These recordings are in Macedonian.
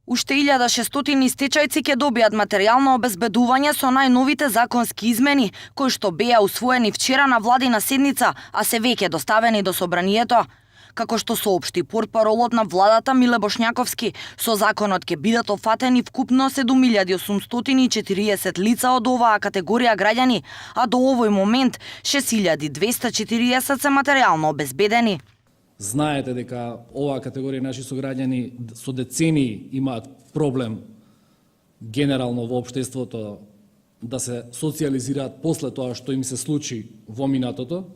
Уште 1600 стечајци ќе добијат материјално обезбедување со најновите законски измени, кои што беа усвоени вчера на владина седница, а се веќе доставени до собранието. Како што соопшти портпаролот на владата Миле Бошњаковски, со законот ќе бидат офатени вкупно 7840 лица од оваа категорија граѓани, а до овој момент 6240 се материјално обезбедени. Знаете дека оваа категорија наши сограѓани со децении имаат проблем генерално во општеството да се социјализираат после тоа што им се случи во минатото,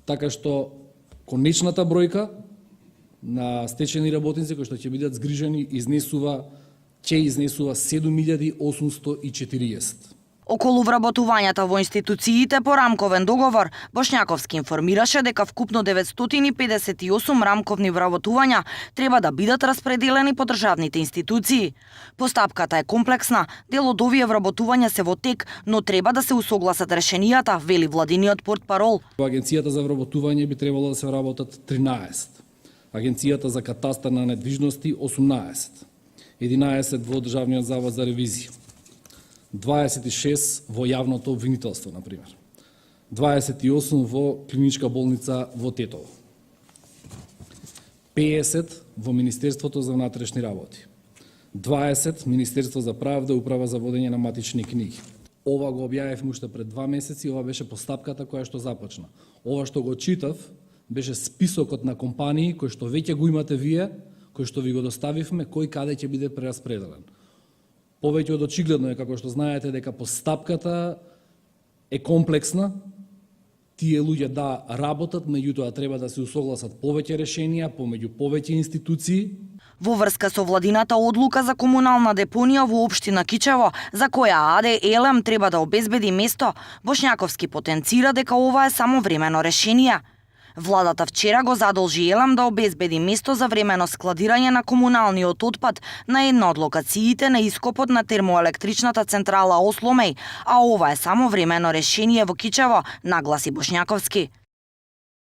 така што конечната бројка на стечени работници кои што ќе бидат згрижени ќе изнесува 7840. Околу вработувањата во институциите по рамковен договор, Бошњаковски информираше дека вкупно 958 рамковни вработувања треба да бидат распределени по државните институции. Постапката е комплексна, дел од овие вработувања се во тек, но треба да се усогласат решенијата, вели владиниот портпарол. Во Агенцијата за вработување би требало да се вработат 13, Агенцијата за катастар на недвижности 18, 11 во Државниот завод за ревизија, 26 во јавното обвинителство, например, 28 во клиничка болница во Тетово, 50 во Министерството за внатрешни работи, 20 Министерство за правда и управа за водење на матични книги. Ова го објавивме уште пред 2 месеци, ова беше постапката која што започна. Ова што го читав беше списокот на компании кои што веќе го имате вие, кои што ви го доставивме, кој каде ќе биде прераспределен. Повеќе од очигледно е, како што знаете, дека постапката е комплексна. Тие луѓе да работат, меѓутоа треба да се усогласат повеќе решенија помеѓу повеќе институции. Во врска со владината одлука за комунална депонија во општина Кичево, за која АД Елем треба да обезбеди место, Бошњаковски потенцира дека ова е само времено решение. Владата вчера го задолжи Елем да обезбеди место за времено складирање на комуналниот отпад на една од локациите на ископот на термоелектричната централа Осломеј, а ова е само времено решение во Кичево, нагласи Бошњаковски.